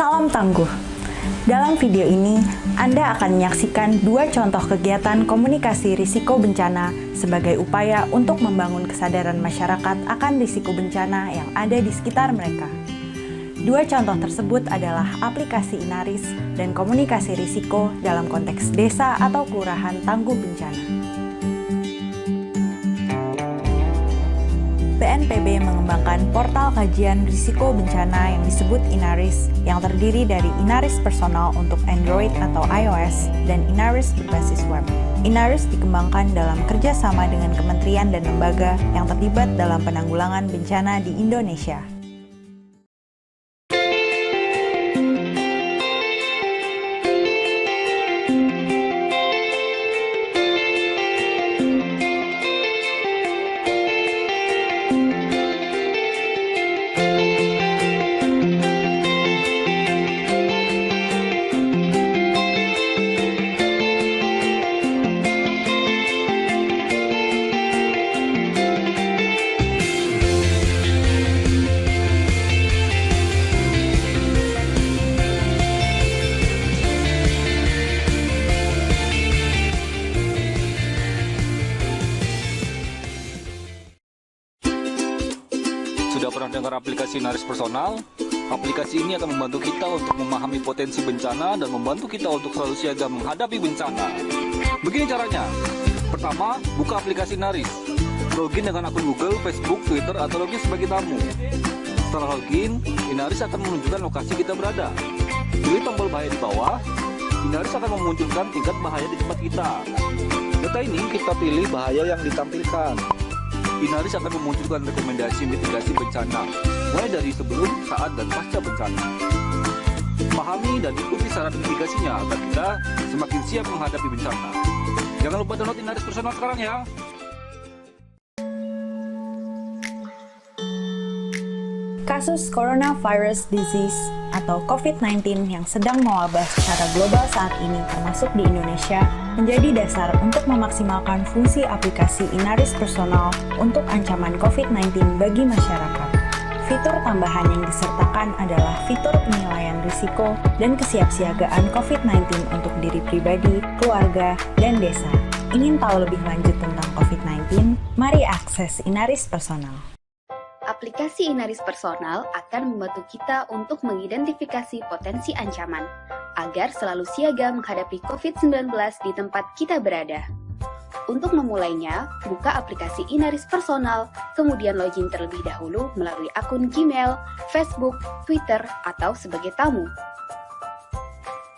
Salam tangguh. Dalam video ini, Anda akan menyaksikan 2 contoh kegiatan komunikasi risiko bencana sebagai upaya untuk membangun kesadaran masyarakat akan risiko bencana yang ada di sekitar mereka. 2 contoh tersebut adalah aplikasi Inaris dan komunikasi risiko dalam konteks desa atau kelurahan tangguh bencana. BNPB mengembangkan portal kajian risiko bencana yang disebut Inaris, yang terdiri dari Inaris personal untuk Android atau iOS dan Inaris berbasis web. Inaris dikembangkan dalam kerjasama dengan kementerian dan lembaga yang terlibat dalam penanggulangan bencana di Indonesia. Sudah pernah dengar aplikasi Inaris personal? Aplikasi ini akan membantu kita untuk memahami potensi bencana dan membantu kita untuk selalu siaga menghadapi bencana. Begini caranya. Pertama, buka aplikasi Inaris. Login dengan akun Google, Facebook, Twitter, atau login sebagai tamu. Setelah login, Inaris akan menunjukkan lokasi kita berada. Pilih tombol bahaya di bawah. Inaris akan memunculkan tingkat bahaya di tempat kita. Data ini kita pilih bahaya yang ditampilkan. Inaris akan memunculkan rekomendasi mitigasi bencana, mulai dari sebelum, saat, dan pasca bencana. Pahami dan ikuti saran mitigasinya agar kita semakin siap menghadapi bencana. Jangan lupa download Inaris personal sekarang ya. Kasus coronavirus disease atau COVID-19 yang sedang mewabah secara global saat ini termasuk di Indonesia menjadi dasar untuk memaksimalkan fungsi aplikasi Inaris personal untuk ancaman COVID-19 bagi masyarakat. Fitur tambahan yang disertakan adalah fitur penilaian risiko dan kesiapsiagaan COVID-19 untuk diri pribadi, keluarga, dan desa. Ingin tahu lebih lanjut tentang COVID-19? Mari akses Inaris personal. Aplikasi Inaris personal akan membantu kita untuk mengidentifikasi potensi ancaman, agar selalu siaga menghadapi COVID-19 di tempat kita berada. Untuk memulainya, buka aplikasi Inaris personal, kemudian login terlebih dahulu melalui akun Gmail, Facebook, Twitter, atau sebagai tamu.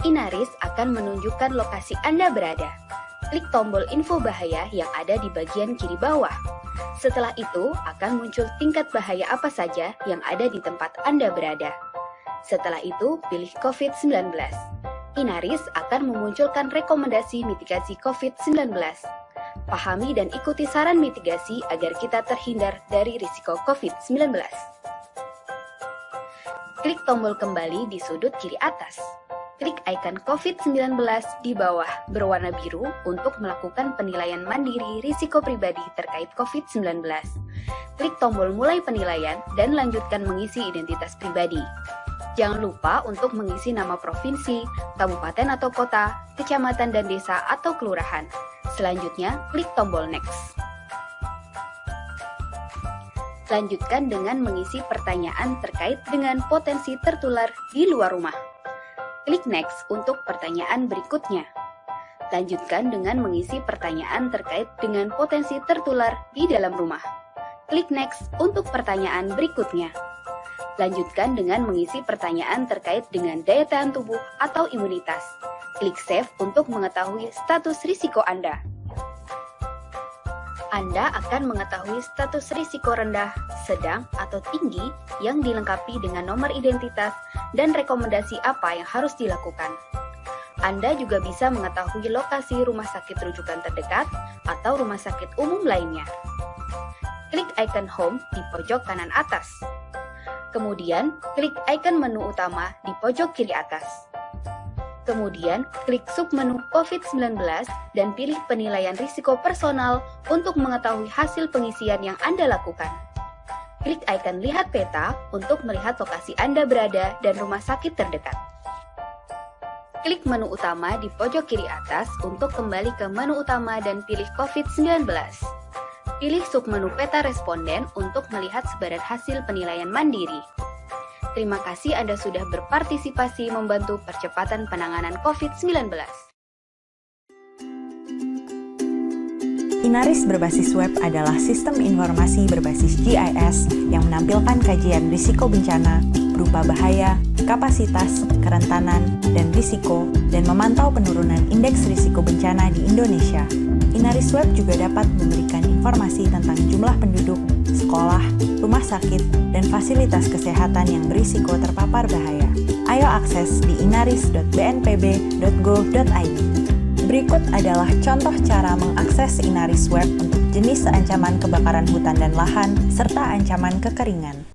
Inaris akan menunjukkan lokasi Anda berada. Klik tombol info bahaya yang ada di bagian kiri bawah. Setelah itu, akan muncul tingkat bahaya apa saja yang ada di tempat Anda berada. Setelah itu, pilih COVID-19. Inaris akan memunculkan rekomendasi mitigasi COVID-19. Pahami dan ikuti saran mitigasi agar kita terhindar dari risiko COVID-19. Klik tombol kembali di sudut kiri atas. Klik icon COVID-19 di bawah berwarna biru untuk melakukan penilaian mandiri risiko pribadi terkait COVID-19. Klik tombol mulai penilaian dan lanjutkan mengisi identitas pribadi. Jangan lupa untuk mengisi nama provinsi, kabupaten atau kota, kecamatan dan desa atau kelurahan. Selanjutnya, klik tombol next. Lanjutkan dengan mengisi pertanyaan terkait dengan potensi tertular di luar rumah. Klik next untuk pertanyaan berikutnya. Lanjutkan dengan mengisi pertanyaan terkait dengan potensi tertular di dalam rumah. Klik next untuk pertanyaan berikutnya. Lanjutkan dengan mengisi pertanyaan terkait dengan daya tahan tubuh atau imunitas. Klik save untuk mengetahui status risiko Anda. Anda akan mengetahui status risiko rendah, sedang, atau tinggi yang dilengkapi dengan nomor identitas dan rekomendasi apa yang harus dilakukan. Anda juga bisa mengetahui lokasi rumah sakit rujukan terdekat atau rumah sakit umum lainnya. Klik icon Home di pojok kanan atas. Kemudian, klik icon menu utama di pojok kiri atas. Kemudian, klik submenu COVID-19 dan pilih penilaian risiko personal untuk mengetahui hasil pengisian yang Anda lakukan. Klik icon Lihat Peta untuk melihat lokasi Anda berada dan rumah sakit terdekat. Klik menu utama di pojok kiri atas untuk kembali ke menu utama dan pilih COVID-19. Pilih submenu peta responden untuk melihat sebaran hasil penilaian mandiri. Terima kasih Anda sudah berpartisipasi membantu percepatan penanganan COVID-19. Inaris berbasis web adalah sistem informasi berbasis GIS yang menampilkan kajian risiko bencana berupa bahaya, kapasitas, kerentanan, dan risiko, dan memantau penurunan indeks risiko bencana di Indonesia. Inaris web juga dapat memberikan informasi tentang jumlah penduduk, sekolah, rumah sakit, dan fasilitas kesehatan yang berisiko terpapar bahaya. Ayo akses di inaris.bnpb.go.id. Berikut adalah contoh cara mengakses Inaris web untuk jenis ancaman kebakaran hutan dan lahan, serta ancaman kekeringan.